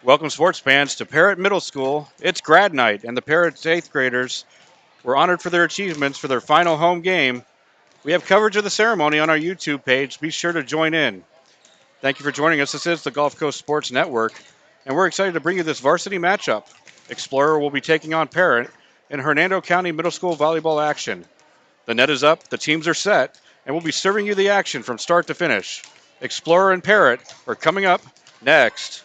Welcome, sports fans, to Parrott Middle School. It's grad night, and the Parrott's 8th graders were honored for their achievements for their final home game. We have coverage of the ceremony on our YouTube page. Be sure to join in. Thank you for joining us. This is the Gulf Coast Sports Network, and we're excited to bring you this varsity matchup. Explorer will be taking on Parrott in Hernando County Middle School volleyball action. The net is up, the teams are set, and we'll be serving you the action from start to finish. Explorer and Parrott are coming up next.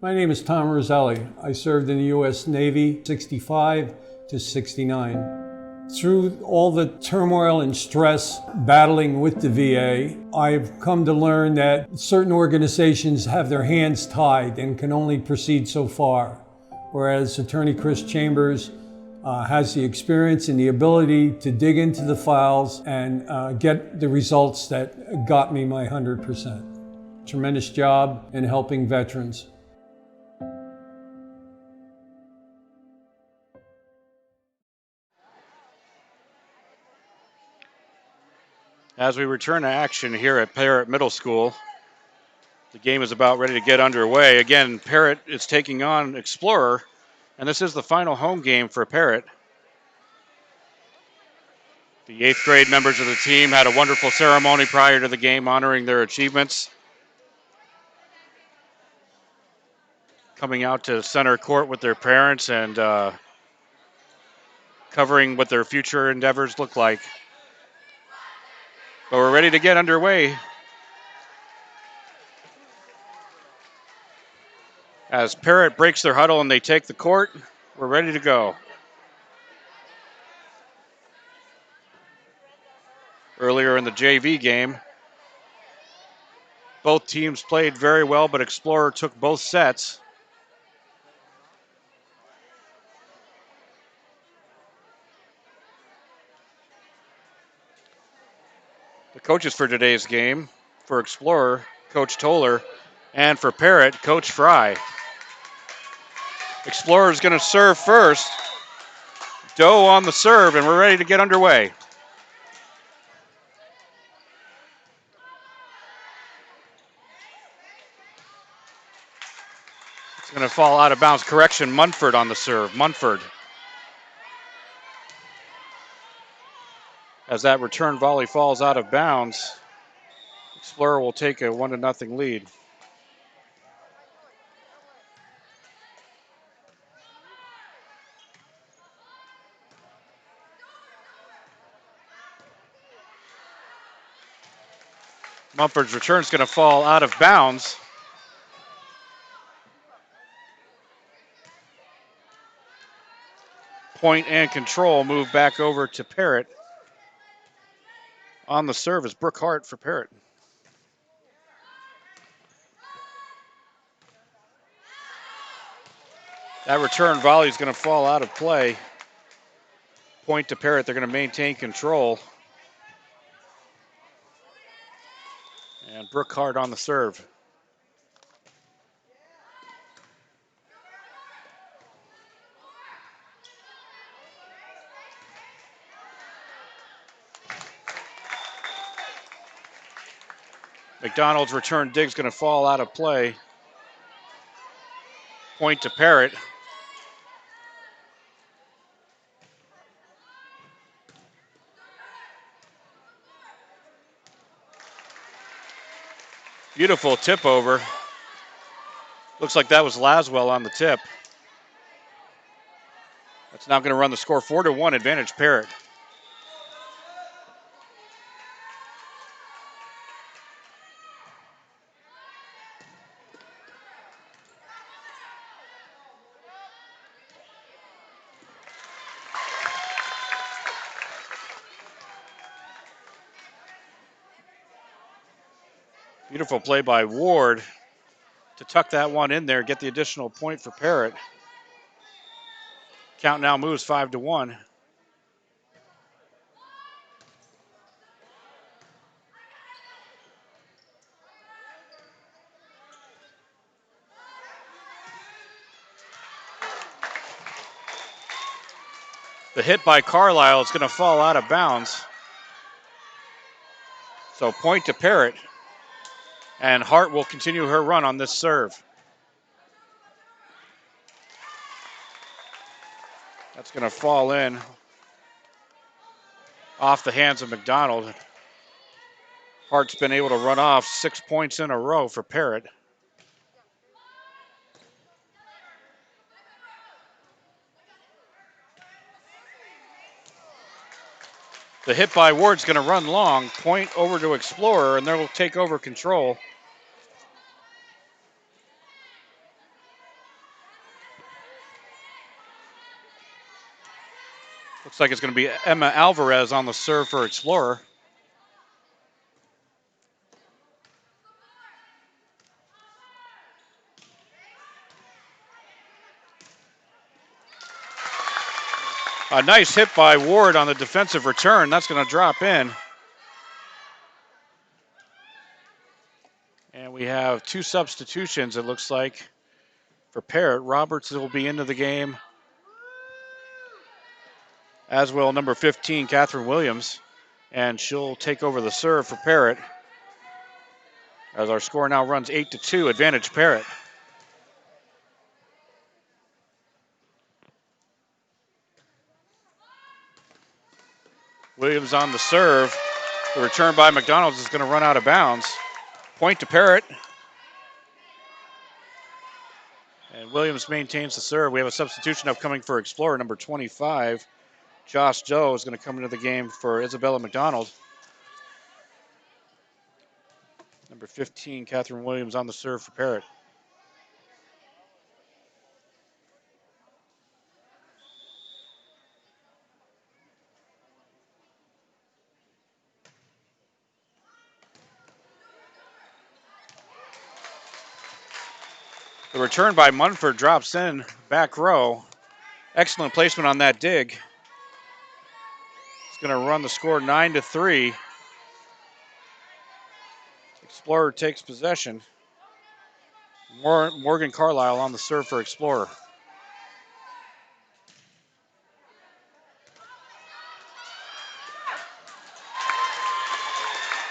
My name is Tom Roselli. I served in the U.S. Navy 65 to 69. Through all the turmoil and stress battling with the VA, I've come to learn that certain organizations have their hands tied and can only proceed so far, whereas Attorney Chris Chambers has the experience and the ability to dig into the files and get the results that got me my 100%. Tremendous job in helping veterans. As we return to action here at Parrott Middle School, the game is about ready to get underway. Again, Parrott is taking on Explorer, and this is the final home game for Parrott. The 8th grade members of the team had a wonderful ceremony prior to the game honoring their achievements. Coming out to center court with their parents and covering what their future endeavors look like. But we're ready to get underway as Parrott breaks their huddle and they take the court. We're ready to go. Earlier in the JV game, both teams played very well, but Explorer took both sets. The coaches for today's game, for Explorer, Coach Toller, and for Parrott, Coach Fry. Explorer is going to serve first. Doe on the serve, and we're ready to get underway. It's going to fall out of bounds. Correction, Munford on the serve. Munford. As that return volley falls out of bounds, Explorer will take a 1-0 lead. Mumford's return is going to fall out of bounds. Point and control move back over to Parrott. On the serve is Brooke Hart for Parrott. That return volley is going to fall out of play. Point to Parrott. They're going to maintain control. And Brooke Hart on the serve. McDonald's return dig's going to fall out of play. Point to Parrott. Beautiful tip over. Looks like that was Laswell on the tip. That's now going to run the score 4-1 advantage Parrott. Beautiful play by Ward to tuck that one in there, get the additional point for Parrott. Count now moves 5-1. The hit by Carlisle is going to fall out of bounds. So point to Parrott. And Hart will continue her run on this serve. That's going to fall in off the hands of McDonald. Hart's been able to run off 6 points in a row for Parrott. The hit by Ward's going to run long, point over to Explorer, and they'll take over control. Looks like it's going to be Emma Alvarez on the serve for Explorer. A nice hit by Ward on the defensive return. That's going to drop in. And we have 2 substitutions, it looks like, for Parrott. Roberts will be into the game, as will number 15, Catherine Williams. And she'll take over the serve for Parrott, as our score now runs 8-2, advantage Parrott. Williams on the serve. The return by McDonald's is going to run out of bounds. Point to Parrott. And Williams maintains the serve. We have a substitution upcoming for Explorer, number 25. Josh Joe is going to come into the game for Isabella McDonald. Number 15, Catherine Williams on the serve for Parrott. The return by Munford drops in, back row. Excellent placement on that dig. It's going to run the score 9-3. Explorer takes possession. Morgan Carlisle on the serve for Explorer.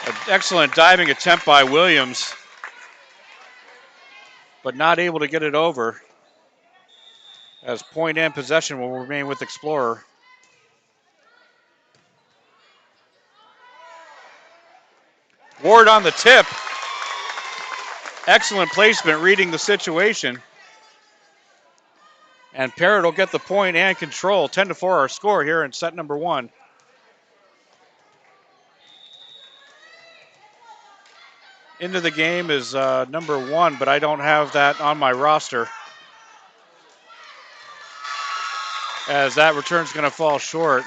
An excellent diving attempt by Williams, but not able to get it over, as point and possession will remain with Explorer. Ward on the tip. Excellent placement, reading the situation. And Parrott will get the point and control. 10-4 our score here in set number 1. Into the game is number 1, but I don't have that on my roster, as that return's going to fall short.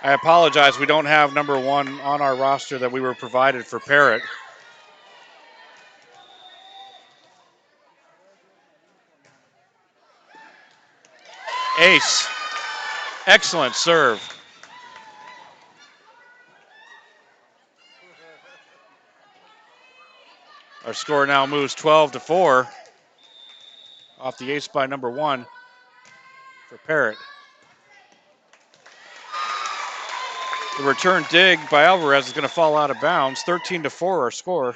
I apologize, we don't have number 1 on our roster that we were provided for Parrott. Ace. Excellent serve. Our score now moves 12-4 off the ace by number 1 for Parrott. The return dig by Alvarez is going to fall out of bounds. 13-4 our score,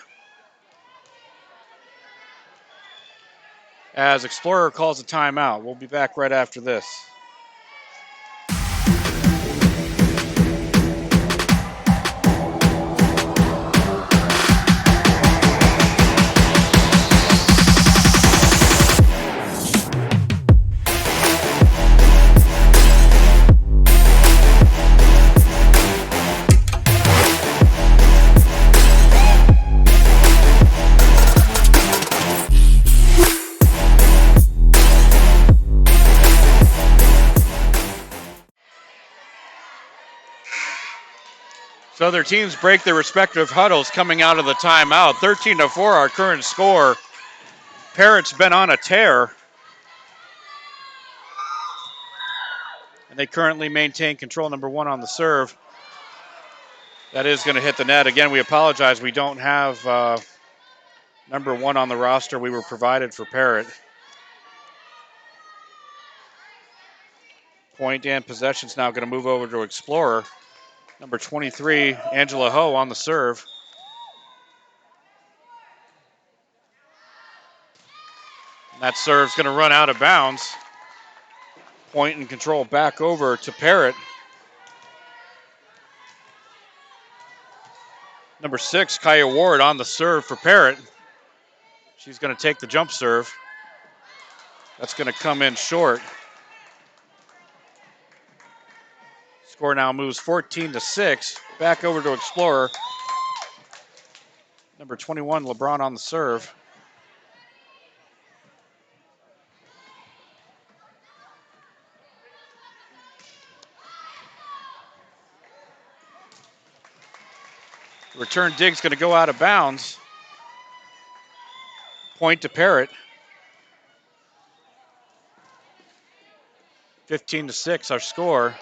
as Explorer calls a timeout. We'll be back right after this. So their teams break their respective huddles coming out of the timeout. 13-4 our current score. Parrott's been on a tear. And they currently maintain control, number 1 on the serve. That is going to hit the net. Again, we apologize. We don't have number 1 on the roster we were provided for Parrott. Point and possession's now going to move over to Explorer. Number 23, Angela Ho on the serve. And that serve's going to run out of bounds. Point and control back over to Parrott. Number 6, Kaya Ward on the serve for Parrott. She's going to take the jump serve. That's going to come in short. Score now moves 14-6. Back over to Explorer. Number 21, LeBron on the serve. Return dig's going to go out of bounds. Point to Parrott. 15-6 our score.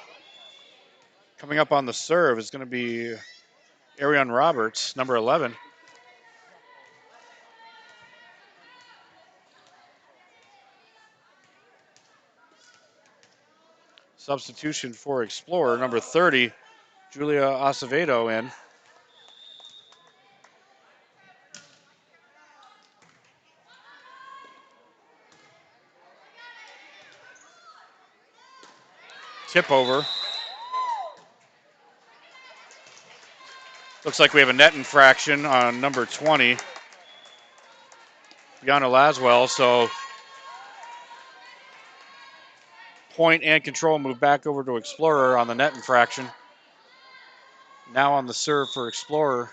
Coming up on the serve is going to be Ariane Roberts, number 11. Substitution for Explorer, number 30, Julia Acevedo in. Tip over. Looks like we have a net infraction on number 20, Brianna Laswell. So point and control move back over to Explorer on the net infraction. Now on the serve for Explorer.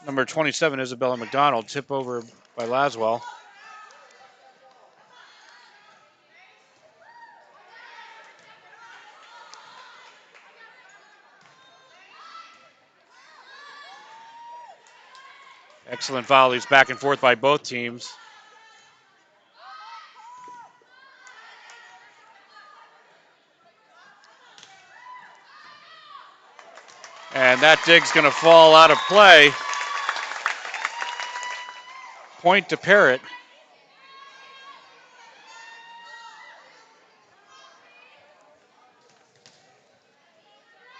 Number 27, Isabella McDonald, tip over by Laswell. Excellent volleys back and forth by both teams. And that dig's going to fall out of play. Point to Parrott.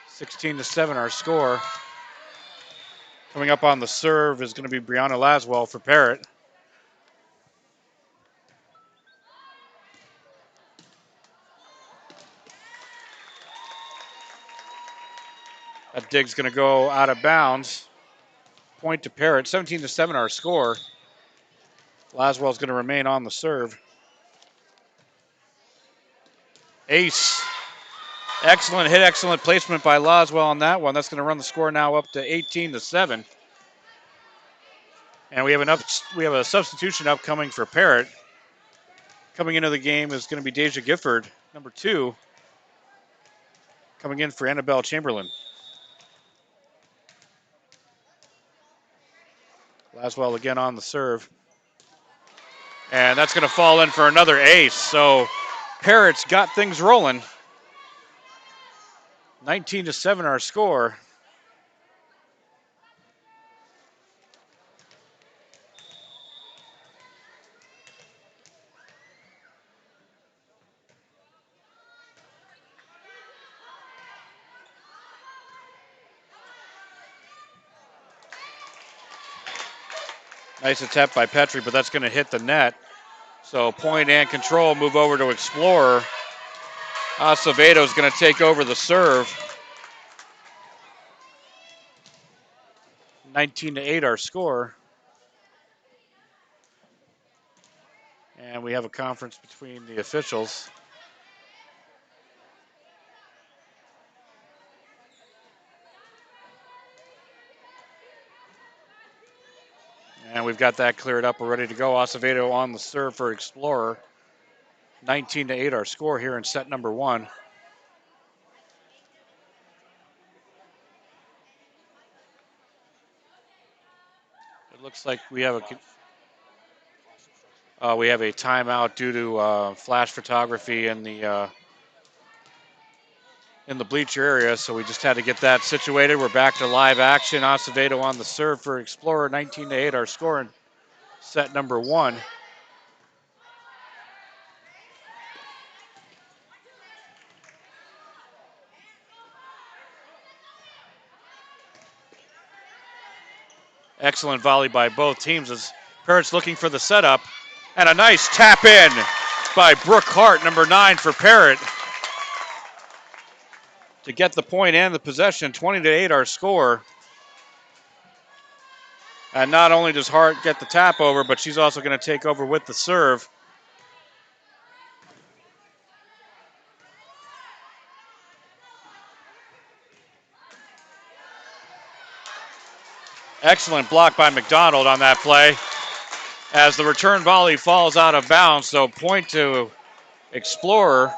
(16-7) our score. Coming up on the serve is going to be Brianna Laswell for Parrott. That dig's going to go out of bounds. Point to Parrott. 17-7 our score. Laswell's going to remain on the serve. Ace. Excellent hit, excellent placement by Laswell on that one. That's going to run the score now up to 18-7. And we have a substitution upcoming for Parrott. Coming into the game is going to be Deja Gifford, number 2. Coming in for Annabelle Chamberlain. Laswell again on the serve. And that's going to fall in for another ace. So Parrott's got things rolling. 19-7 our score. Nice attempt by Petrie, but that's going to hit the net. So point and control move over to Explorer. Acevedo is going to take over the serve. 19-8 our score. And we have a conference between the officials. And we've got that cleared up. We're ready to go. Acevedo on the serve for Explorer. 19-8 our score here in set number 1. It looks like we have a timeout due to flash photography in the bleacher area, so we just had to get that situated. We're back to live action. Acevedo on the serve for Explorer, 19-8 our score in set number 1. Excellent volley by both teams as Parrott's looking for the setup. And a nice tap in by Brooke Hart, number 9 for Parrott, to get the point and the possession. 20-8 our score. And not only does Hart get the tap over, but she's also going to take over with the serve. Excellent block by McDonald on that play as the return volley falls out of bounds. So point to Explorer,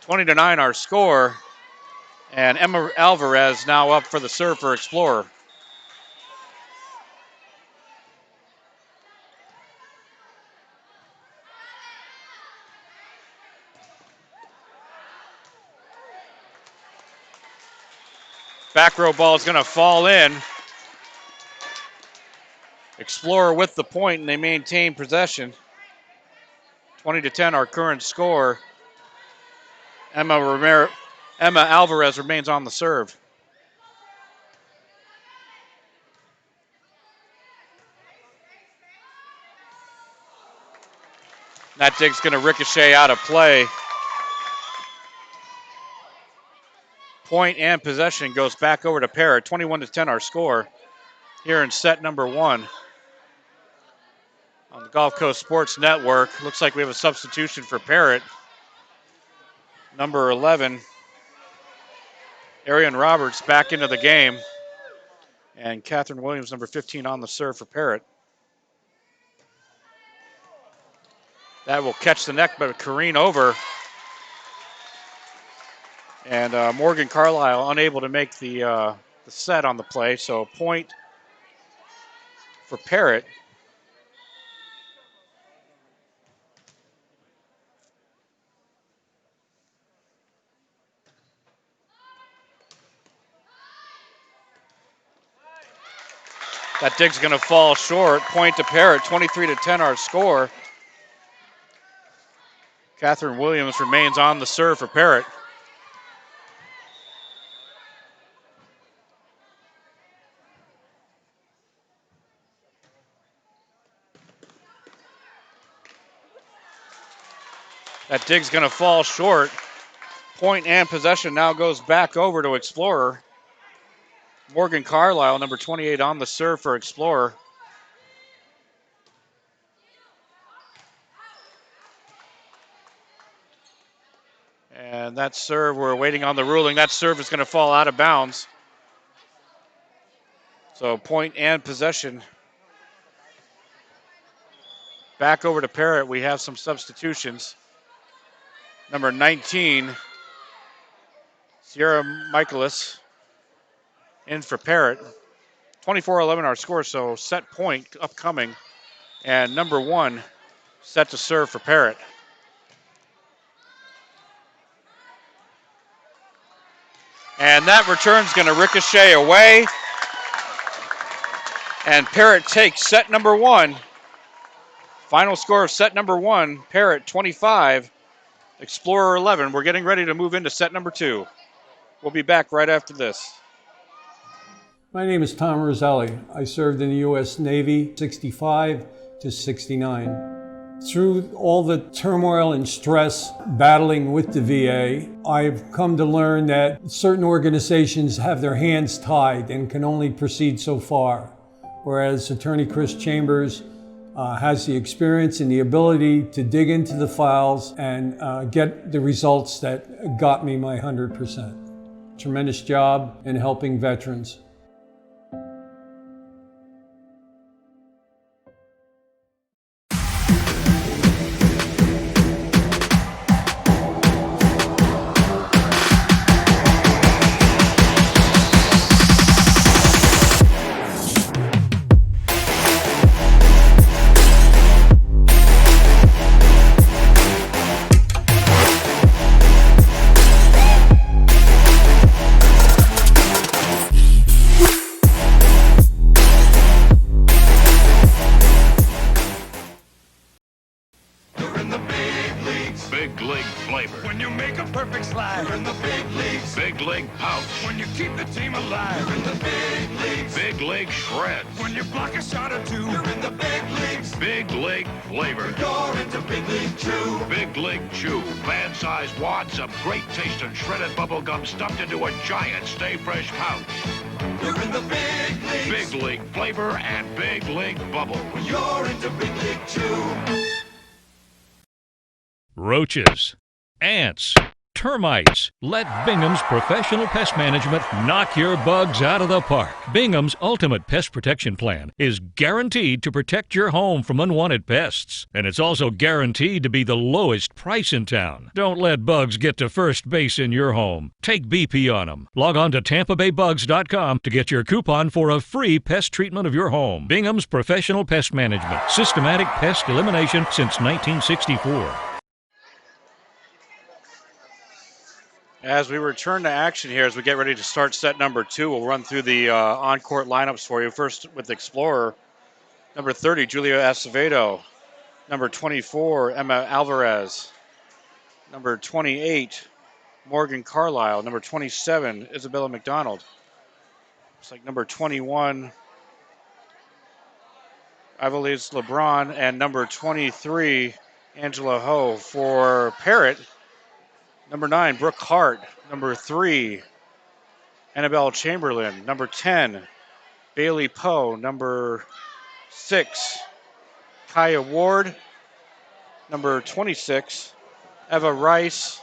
20-9 our score. And Emma Alvarez now up for the serve for Explorer. Back row ball is going to fall in. Explorer with the point, and they maintain possession. 20-10 our current score. Emma Alvarez remains on the serve. That dig's going to ricochet out of play. Point and possession goes back over to Parrott. 21-10 our score here in set number 1. On the Gulf Coast Sports Network, looks like we have a substitution for Parrott. Number 11, Arian Roberts back into the game. And Catherine Williams, number 15, on the serve for Parrott. That will catch the neck, but careen over. And Morgan Carlisle unable to make the set on the play. So point for Parrott. That dig's going to fall short. Point to Parrott, 23-10 our score. Catherine Williams remains on the serve for Parrott. That dig's going to fall short. Point and possession now goes back over to Explorer. Morgan Carlisle, number 28, on the serve for Explorer. And that serve, we're waiting on the ruling. That serve is going to fall out of bounds. So point and possession. Back over to Parrott. We have some substitutions. Number 19, Sierra Michaelis, in for Parrott. 24-11 our score, so set point upcoming. And number 1 set to serve for Parrott. And that return's going to ricochet away. And Parrott takes set number 1. Final score of set number 1, Parrott 25, Explorer 11. We're getting ready to move into set number 2. We'll be back right after this. My name is Tom Roselli. I served in the U.S. Navy 65 to 69. Through all the turmoil and stress battling with the VA, I've come to learn that certain organizations have their hands tied and can only proceed so far, whereas Attorney Chris Chambers has the experience and the ability to dig into the files and get the results that got me my 100%. Tremendous job in helping veterans. leagues. Big league pouch. When you keep the team alive. You're in the big leagues. Big league shreds. When you block a shot or two. You're in the big leagues. Big league flavor. You're into Big League Chew. Big League Chew. Fan-sized wads of great taste and shredded bubble gum stuffed into a giant Stay Fresh pouch. You're in the big leagues. Big league flavor and big league bubble. When you're into Big League Chew. Roaches, ants, termites. Let Bingham's Professional Pest Management knock your bugs out of the park. Bingham's Ultimate Pest Protection Plan is guaranteed to protect your home from unwanted pests. And it's also guaranteed to be the lowest price in town. Don't let bugs get to first base in your home. Take BP on them. Log on to TampaBayBugs.com to get your coupon for a free pest treatment of your home. Bingham's Professional Pest Management. Systematic pest elimination since 1964. As we return to action here, as we get ready to start set number 2, we'll run through the on-court lineups for you. First with Explorer, number 30, Julia Acevedo. Number 24, Emma Alvarez. Number 28, Morgan Carlisle. Number 27, Isabella McDonald. Looks like number 21, Ivelisse LeBron. And number 23, Angela Ho. For Parrott, number 9, Brooke Hart. Number 3, Annabelle Chamberlain. Number 10, Bailey Poe. Number 6, Kaya Ward. Number 26, Eva Rice.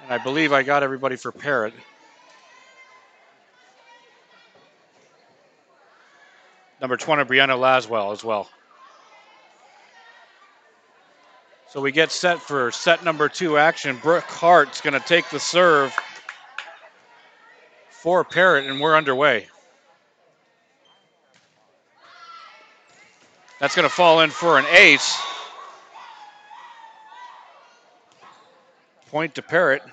And I believe I got everybody for Parrott. Number 20, Brianna Laswell as well. So we get set for set number 2 action. Brooke Hart's going to take the serve for Parrott, and we're underway. That's going to fall in for an ace. Point to Parrott.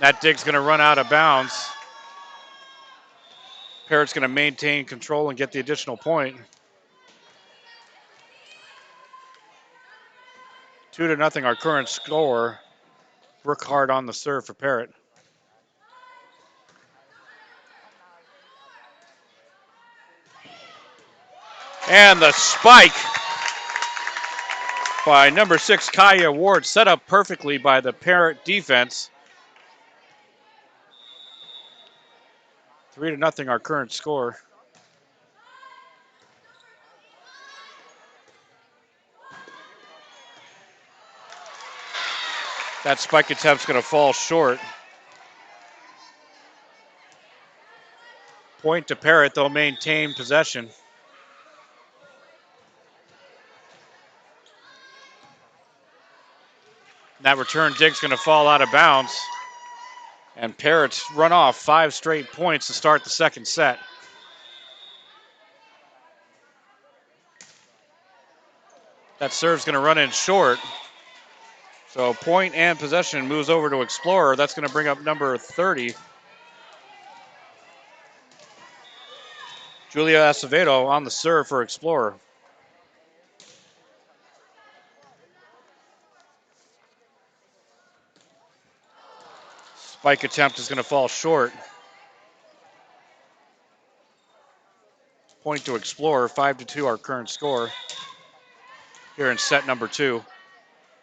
That dig's going to run out of bounds. Parrott's going to maintain control and get the additional point. 2-0 our current score. Brooke Hart on the serve for Parrott. And the spike by number 6, Kaya Ward, set up perfectly by the Parrott defense. 3-0 our current score. That spike attempt's going to fall short. Point to Parrott. They'll maintain possession. That return dig's going to fall out of bounds. And Parrott's run off 5 straight points to start the second set. That serve's going to run in short. So point and possession moves over to Explorer. That's going to bring up number 30, Julia Acevedo, on the serve for Explorer. Spike attempt is going to fall short. Point to Explorer, 5-2 our current score here in set number 2.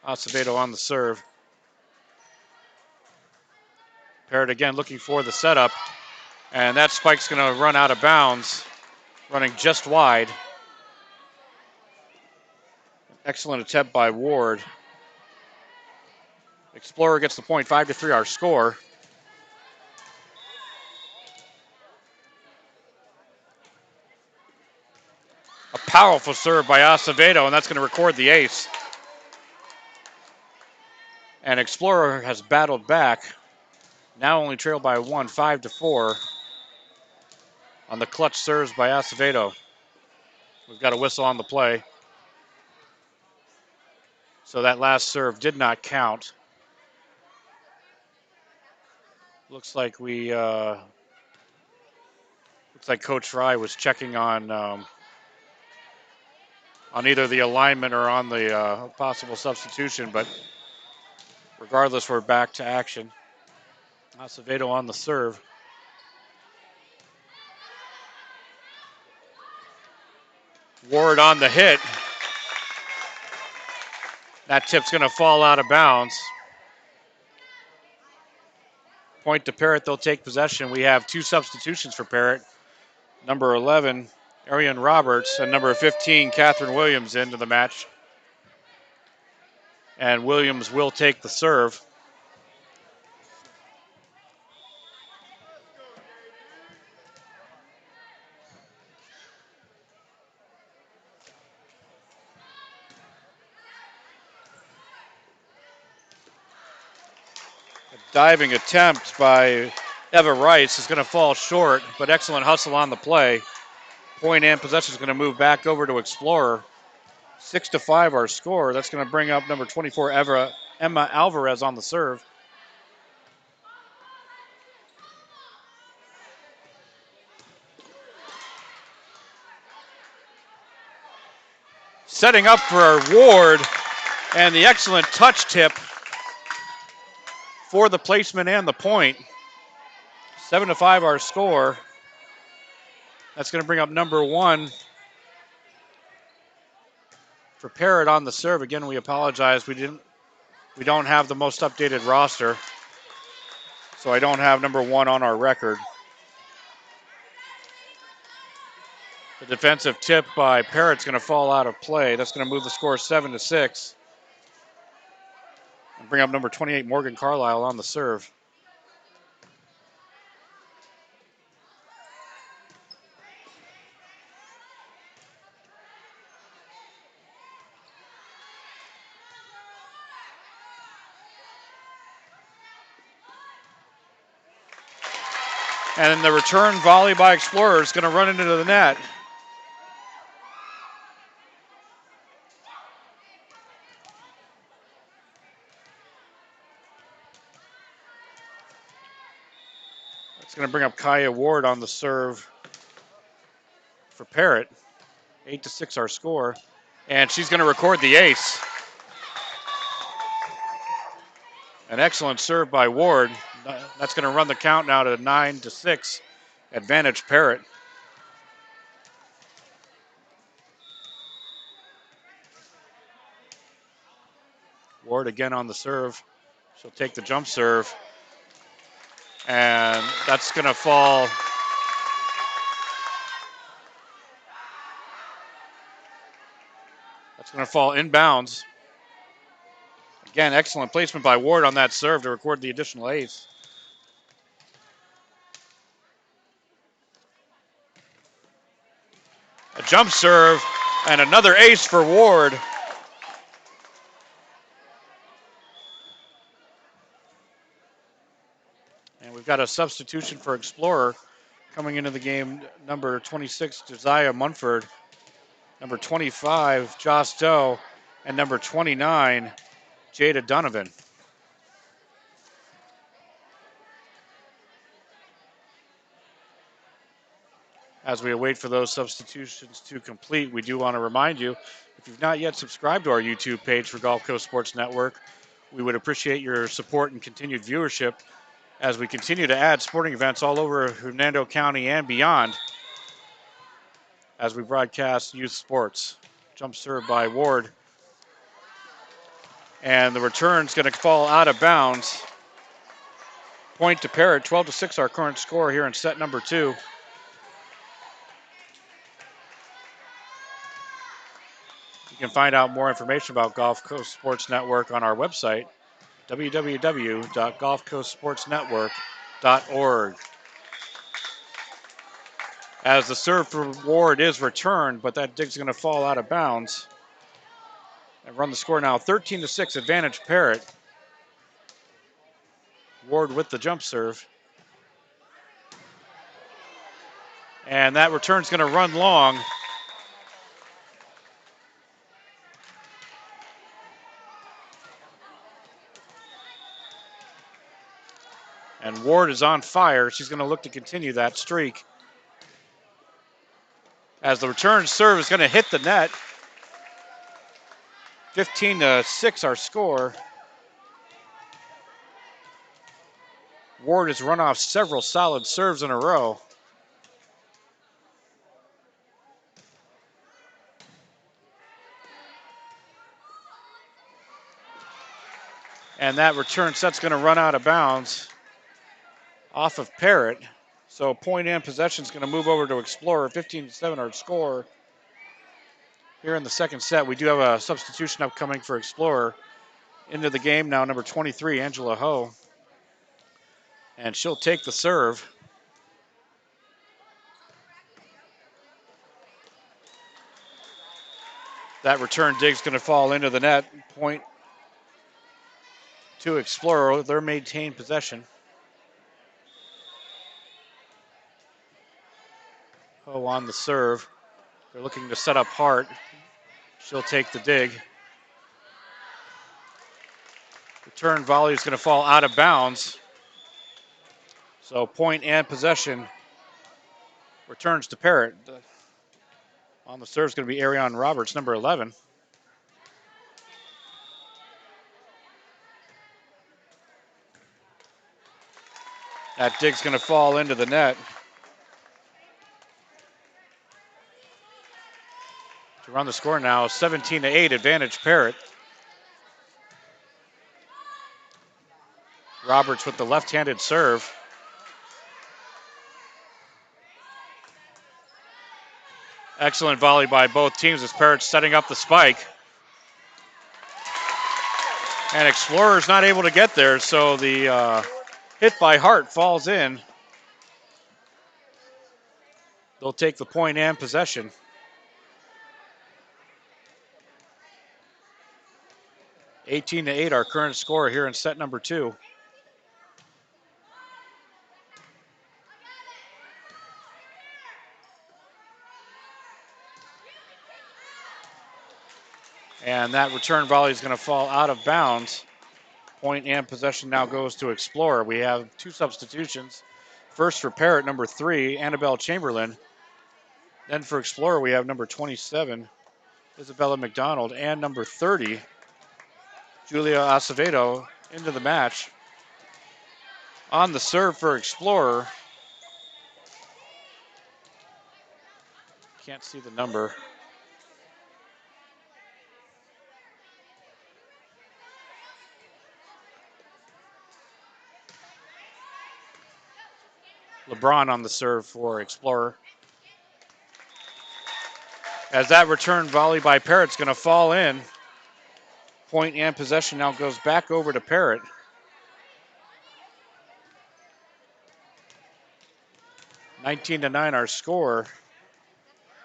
Acevedo on the serve. Parrott again looking for the setup. And that spike's going to run out of bounds, running just wide. Excellent attempt by Ward. Explorer gets the point, 5-3 our score. A powerful serve by Acevedo, and that's going to record the ace. And Explorer has battled back. Now only trailed by 1, 5-4 on the clutch serves by Acevedo. We've got a whistle on the play. So that last serve did not count. Looks like we Looks like Coach Fry was checking on either the alignment or on the possible substitution, but regardless, we're back to action. Acevedo on the serve. Ward on the hit. That tip's going to fall out of bounds. Point to Parrott, they'll take possession. We have 2 substitutions for Parrott. Number 11, Arian Roberts, and number 15, Catherine Williams into the match. And Williams will take the serve. A diving attempt by Eva Rice is going to fall short, but excellent hustle on the play. Point and possession is going to move back over to Explorer. 6-5 our score. That's going to bring up number 24, Emma Alvarez on the serve. Setting up for Ward, and the excellent touch tip for the placement and the point. 7-5 our score. That's going to bring up number 1 for Parrott on the serve. Again, we apologize. We don't have the most updated roster, so I don't have number 1 on our record. The defensive tip by Parrott's going to fall out of play. That's going to move the score 7-6. And bring up number 28, Morgan Carlisle on the serve. And the return volley by Explorer is going to run into the net. It's going to bring up Kaya Ward on the serve for Parrott. 8-6 our score. And she's going to record the ace. An excellent serve by Ward. That's going to run the count now to 9-6. Advantage Parrott. Ward again on the serve. She'll take the jump serve. And that's going to fall. That's going to fall inbounds. Again, excellent placement by Ward on that serve to record the additional ace. A jump serve and another ace for Ward. And we've got a substitution for Explorer coming into the game. Number 26, Josiah Munford. Number 25, Joss Doe. And number 29, Jada Donovan. As we await for those substitutions to complete, we do want to remind you, if you've not yet subscribed to our YouTube page for Gulf Coast Sports Network, we would appreciate your support and continued viewership as we continue to add sporting events all over Hernando County and beyond as we broadcast youth sports. Jump serve by Ward. And the return's going to fall out of bounds. Point to Parrott, 12-6 our current score here in set number 2. You can find out more information about Gulf Coast Sports Network on our website, www.gulfcoastsportsnetwork.org. As the serve for Ward is returned, but that dig's going to fall out of bounds. And run the score now 13-6, advantage Parrott. Ward with the jump serve. And that return's going to run long. And Ward is on fire. She's going to look to continue that streak. as the return serve is going to hit the net. 15-6 our score. Ward has run off several solid serves in a row. And that return set's going to run out of bounds off of Parrott. So point and possession is going to move over to Explorer. 15-7 our score. Here in the second set, we do have a substitution upcoming for Explorer. Into the game now, number 23, Angela Ho. And she'll take the serve. That return dig's going to fall into the net. Point to Explorer. They're maintained possession. Ho on the serve. They're looking to set up Hart. She'll take the dig. Return volley is going to fall out of bounds. So point and possession returns to Parrott. On the serve is going to be Ariane Roberts, number 11. That dig's going to fall into the net. To run the score now, 17-8, advantage Parrott. Roberts with the left-handed serve. Excellent volley by both teams as Parrott's setting up the spike. And Explorer's not able to get there, so the hit by Hart falls in. They'll take the point and possession. (18-8) our current score here in set number 2. And that return volley is going to fall out of bounds. Point and possession now goes to Explorer. We have 2 substitutions. First for Parrott, number 3, Annabelle Chamberlain. Then for Explorer, we have number 27, Isabella McDonald, and number 30, Julia Acevedo, into the match. On the serve for Explorer. Can't see the number. LeBron on the serve for Explorer. As that return volley by Parrott's going to fall in. Point and possession now goes back over to Parrott. (19-9) our score.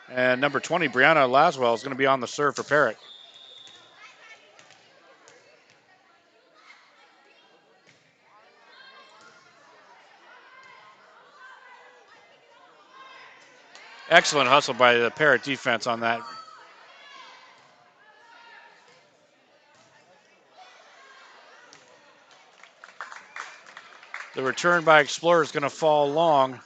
And number 20, Brianna Laswell, is going to be on the serve for Parrott. Excellent hustle by the Parrott defense on that. The return by Explorer is going to fall long.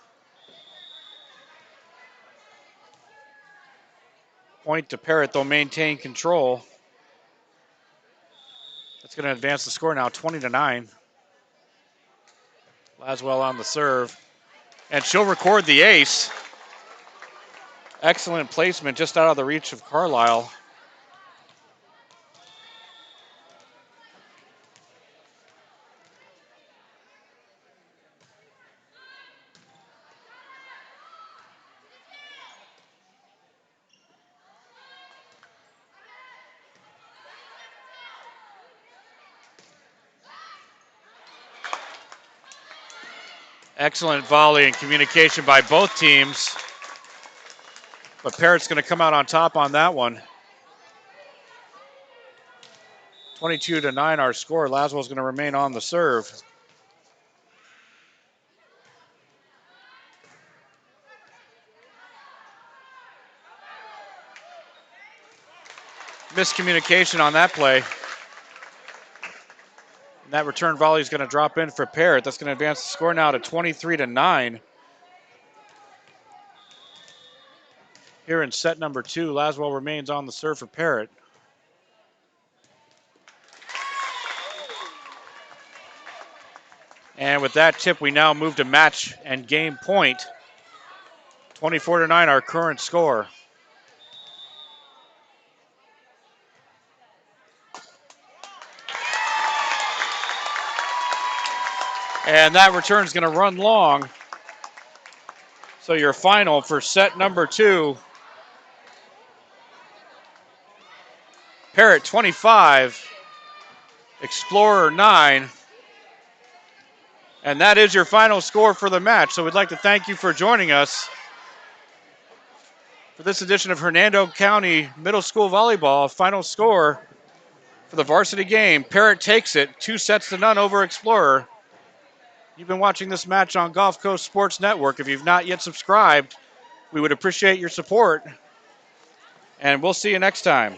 Point to Parrott, they'll maintain control. That's going to advance the score now, 20-9. Laswell on the serve. And she'll record the ace. Excellent placement just out of the reach of Carlisle. Excellent volley and communication by both teams. But Parrott's going to come out on top on that one. 22-9 our score. Laswell's going to remain on the serve. Miscommunication on that play. And that return volley is going to drop in for Parrott. That's going to advance the score now to 23-9. here in set number 2. Laswell remains on the serve for Parrott. And with that tip, we now move to match and game point. 24-9, our current score. And that return is going to run long. So your final for set number 2, Parrott 25, Explorer 9. And that is your final score for the match. So we'd like to thank you for joining us for this edition of Hernando County Middle School Volleyball. Final score for the varsity game. Parrott takes it 2-0 over Explorer. You've been watching this match on Gulf Coast Sports Network. If you've not yet subscribed, we would appreciate your support. And we'll see you next time.